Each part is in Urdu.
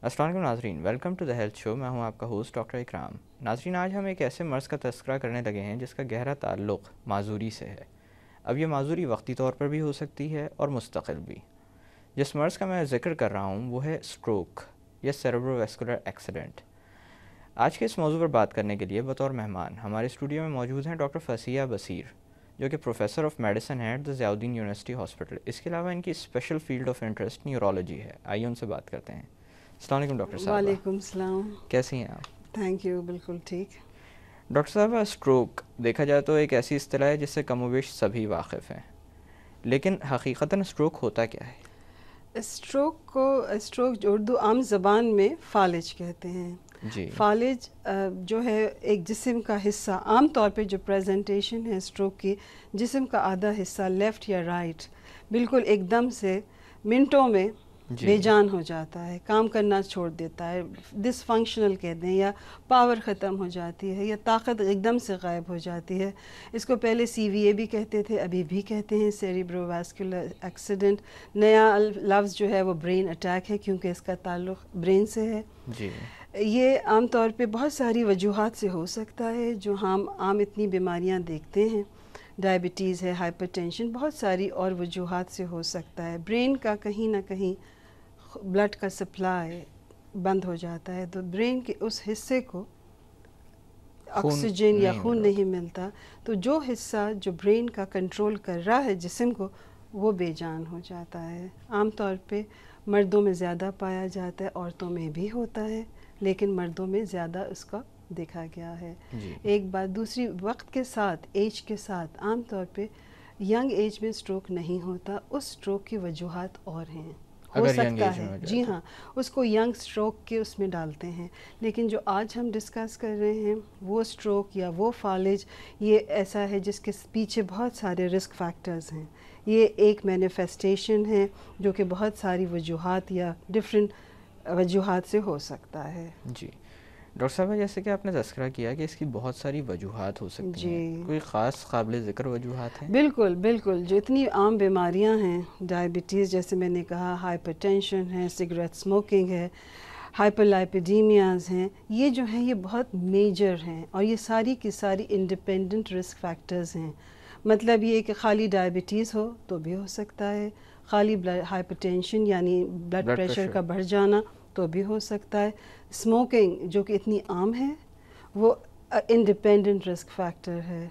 السلام علیکم ناظرین، ویلکم ٹو دا ہیلتھ شو. میں ہوں آپ کا ہوسٹ ڈاکٹر اکرام. ناظرین، آج ہم ایک ایسے مرض کا تذکرہ کرنے لگے ہیں جس کا گہرا تعلق معذوری سے ہے. اب یہ معذوری وقتی طور پر بھی ہو سکتی ہے اور مستقل بھی. جس مرض کا میں ذکر کر رہا ہوں وہ ہے اسٹروک یا سیریبرو ویسکولر ایکسیڈنٹ. آج کے اس موضوع پر بات کرنے کے لیے بطور مہمان ہمارے اسٹوڈیو میں موجود ہیں ڈاکٹر فصیحہ بصیر، جو کہ پروفیسر آف میڈیسن ہیں at the Zia Uddin university hospital. اس کے علاوہ ان کی special field of interest neurology ہے. آئیے ان سے بات کرتے ہیں. السلام علیکم ڈاکٹر صاحب. وعلیکم السلام. کیسی ہیں آپ؟ Thank you. بالکل ٹھیک. ڈاکٹر صاحب، اسٹروک دیکھا جائے تو ایک ایسی اصطلاح ہے جس سے کم و بیش سبھی واقف ہیں، لیکن حقیقتاً اسٹروک ہوتا کیا ہے؟ اسٹروک جو اردو عام زبان میں فالج کہتے ہیں. جی. فالج جو ہے ایک جسم کا حصہ، عام طور پہ جو پریزنٹیشن ہے اسٹروک کی، جسم کا آدھا حصہ لیفٹ یا رائٹ بالکل ایک دم سے منٹوں میں بے جان ہو جاتا ہے، کام کرنا چھوڑ دیتا ہے، ڈس فنکشنل کہتے ہیں، یا پاور ختم ہو جاتی ہے، یا طاقت ایک دم سے غائب ہو جاتی ہے. اس کو پہلے CVA بھی کہتے تھے، ابھی بھی کہتے ہیں سیریبرو ویسکولر ایکسیڈنٹ. نیا لفظ جو ہے وہ برین اٹیک ہے، کیونکہ اس کا تعلق برین سے ہے. جی. یہ عام طور پہ بہت ساری وجوہات سے ہو سکتا ہے جو ہم عام اتنی بیماریاں دیکھتے ہیں. ڈائبٹیز ہے، ہائپر ٹینشن، بہت ساری اور وجوہات سے ہو سکتا ہے. برین کا کہیں نہ کہیں بلڈ کا سپلائی بند ہو جاتا ہے، تو برین کے اس حصے کو آکسیجن یا خون نہیں ملتا، تو جو حصہ جو برین کا کنٹرول کر رہا ہے جسم کو، وہ بے جان ہو جاتا ہے. عام طور پہ مردوں میں زیادہ پایا جاتا ہے، عورتوں میں بھی ہوتا ہے، لیکن مردوں میں زیادہ اس کا دیکھا گیا ہے. ایک بات دوسری، وقت کے ساتھ، ایج کے ساتھ عام طور پہ ینگ ایج میں اسٹروک نہیں ہوتا. اس اسٹروک کی وجوہات اور ہیں، ہو سکتا ہے. جی ہاں، اس کو ینگ اسٹروک کے اس میں ڈالتے ہیں. لیکن جو آج ہم ڈسکس کر رہے ہیں وہ اسٹروک یا وہ فالج، یہ ایسا ہے جس کے پیچھے بہت سارے رسک فیکٹرز ہیں. یہ ایک مینیفیسٹیشن ہے جو کہ بہت ساری وجوہات یا ڈفرینٹ وجوہات سے ہو سکتا ہے. جی. ڈاکٹر صاحب، جیسے کہ آپ نے تذکرہ کیا کہ اس کی بہت ساری وجوہات ہو سکتی ہیں، کوئی خاص قابل ذکر وجوہات ہیں؟ بالکل بالکل. جو اتنی عام بیماریاں ہیں، ڈائبٹیز جیسے میں نے کہا، ہائپر ٹینشن ہے، سگریٹ اسموکنگ ہے، ہائپر لائپیڈیمیاز ہیں، یہ جو ہیں یہ بہت میجر ہیں، اور یہ ساری کی ساری انڈیپینڈنٹ رسک فیکٹرز ہیں. مطلب یہ کہ خالی ڈائبٹیز ہو تو بھی ہو سکتا ہے، خالی ہائپر ٹینشن یعنی بلڈ پریشر کا بڑھ جانا تو بھی ہو سکتا ہے. اسموکنگ جو کہ اتنی عام ہے وہ انڈیپینڈنٹ رسک فیکٹر ہے.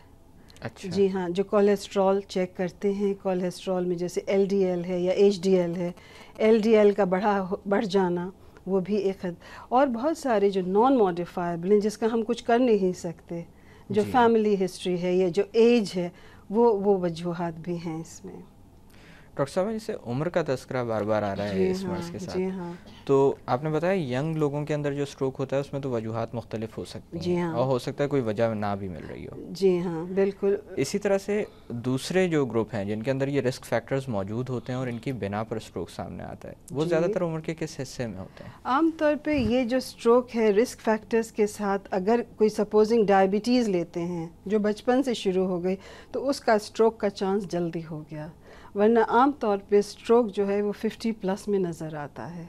اچھا. جی ہاں. جو کولیسٹرول چیک کرتے ہیں، کولیسٹرول میں جیسے LDL ہے یا HDL ہے، LDL کا بڑھ جانا وہ بھی ایک اور بہت سارے جو نان موڈیفائبل ہیں جس کا ہم کچھ کر نہیں سکتے، جو فیملی ہسٹری ہے یا جو ایج ہے، وہ وجوہات بھی ہیں اس میں. ڈاکٹر صاحب، جیسے عمر کا تذکرہ بار بار آ رہا ہے اس مرض کے ساتھ. جی ہاں. تو آپ نے بتایا ینگ لوگوں کے اندر جو اسٹروک ہوتا ہے اس میں تو وجوہات مختلف ہو سکتی ہیں، اور ہو سکتا ہے کوئی وجہ نہ بھی مل رہی ہو. جی ہاں بالکل. اسی طرح سے دوسرے جو گروپ ہیں جن کے اندر یہ رسک فیکٹرز موجود ہوتے ہیں اور ان کی بنا پر اسٹروک سامنے آتا ہے، وہ زیادہ تر عمر کے کس حصے میں ہوتے ہیں؟ عام طور پہ یہ جو اسٹروک ہے رسک فیکٹرز کے ساتھ، اگر کوئی سپوزنگ ڈائبٹیز لیتے ہیں جو بچپن سے شروع ہو گئی تو اس کا اسٹروک کا چانس جلدی ہو گیا. ورنہ عام طور پہ اسٹروک جو ہے وہ 50+ میں نظر آتا ہے.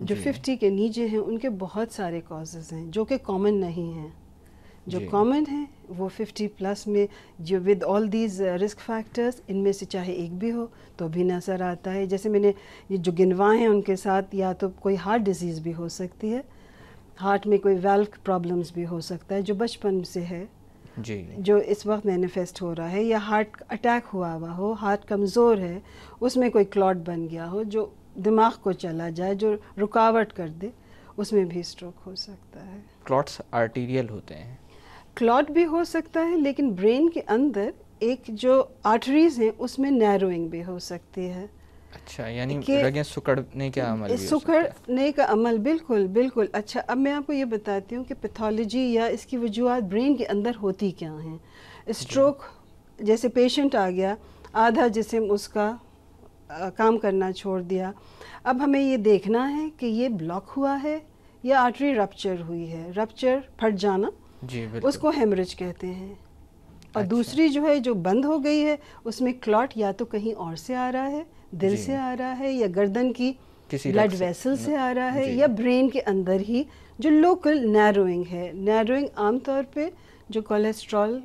جو 50 کے نیچے ہیں ان کے بہت سارے کازز ہیں جو کہ کامن نہیں ہیں. جو کامن ہیں وہ 50+ میں، جو with all these risk factors, ان میں سے چاہے ایک بھی ہو تو بھی نظر آتا ہے. جیسے میں نے یہ جو گنوائے ہیں ان کے ساتھ یا تو کوئی ہارٹ ڈیزیز بھی ہو سکتی ہے، ہارٹ میں کوئی ویلو پرابلمز بھی ہو سکتا ہے جو بچپن سے ہے، جو اس وقت مینیفیسٹ ہو رہا ہے، یا ہارٹ اٹیک ہوا ہو، ہارٹ کمزور ہے، اس میں کوئی کلاٹ بن گیا ہو جو دماغ کو چلا جائے، جو رکاوٹ کر دے، اس میں بھی اسٹروک ہو سکتا ہے. کلاٹس آرٹیریل ہوتے ہیں؟ کلاٹ بھی ہو سکتا ہے، لیکن برین کے اندر ایک جو آرٹریز ہیں اس میں نیروئنگ بھی ہو سکتی ہے. اچھا، یعنی رگیں سکڑنے کا عمل بھی ہو سکتا ہے؟ سکڑنے کا عمل، بالکل بالکل. اچھا، اب میں آپ کو یہ بتاتی ہوں کہ پیتھولوجی یا اس کی وجوہات برین کے اندر ہوتی کیا ہیں. اسٹروک جیسے پیشنٹ آ گیا، آدھا جسم اس کا کام کرنا چھوڑ دیا، اب ہمیں یہ دیکھنا ہے کہ یہ بلاک ہوا ہے یا آرٹری رپچر ہوئی ہے. رپچر، پھٹ جانا، اس کو ہیمریج کہتے ہیں. اور دوسری جو ہے جو بند ہو گئی ہے اس میں کلاٹ یا تو کہیں اور سے آ رہا ہے، دل سے آ رہا ہے، یا گردن کی بلڈ ویسل سے آ رہا ہے یا برین کے اندر ہی جو لوکل نیروئنگ ہے. نیروئنگ عام طور پہ جو کولیسٹرول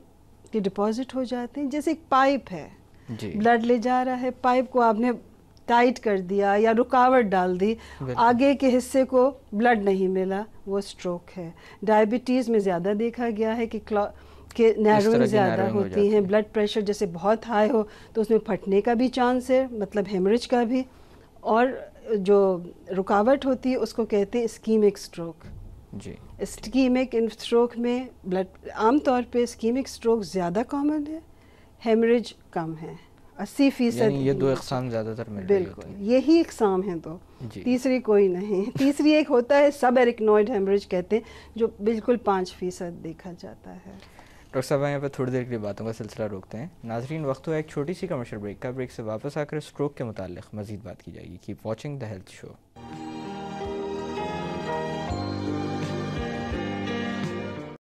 کے ڈپازٹ ہو جاتے ہیں، جیسے ایک پائپ ہے، بلڈ لے جا رہا ہے، پائپ کو آپ نے ٹائٹ کر دیا یا رکاوٹ ڈال دی، آگے کے حصے کو بلڈ نہیں ملا، وہ سٹروک ہے. ڈائبٹیز میں زیادہ دیکھا گیا ہے کہ نیروئنگ زیادہ ہوتی ہیں. بلڈ پریشر جیسے بہت ہائی ہو تو اس میں پھٹنے کا بھی چانس ہے، مطلب ہیمریج کا بھی. اور جو رکاوٹ ہوتی ہے اس کو کہتے ہیں اسکیمک سٹروک. اسکیمک اسٹروک میں بلڈ عام طور پہ اسکیمک سٹروک زیادہ کامن ہے، ہیمریج کم ہے. 80% یہ دو اقسام زیادہ تر مل رہی ہوتی ہیں. یہی اقسام ہیں دو، تیسری کوئی نہیں. تیسری ایک ہوتا ہے سب ایرکنوئڈ ہیمریج کہتے ہیں، جو بالکل 5% دیکھا جاتا ہے. ڈاکٹر صاحب یہاں پہ تھوڑی دیر کے لیے باتوں کا سلسلہ روکتے ہیں. ناظرین وقت ہوا ایک چھوٹی سی کمرشل بریک کا. بریک سے واپس آ کر اسٹروک کے متعلق مزید بات کی جائے گی. Keep watching the health show.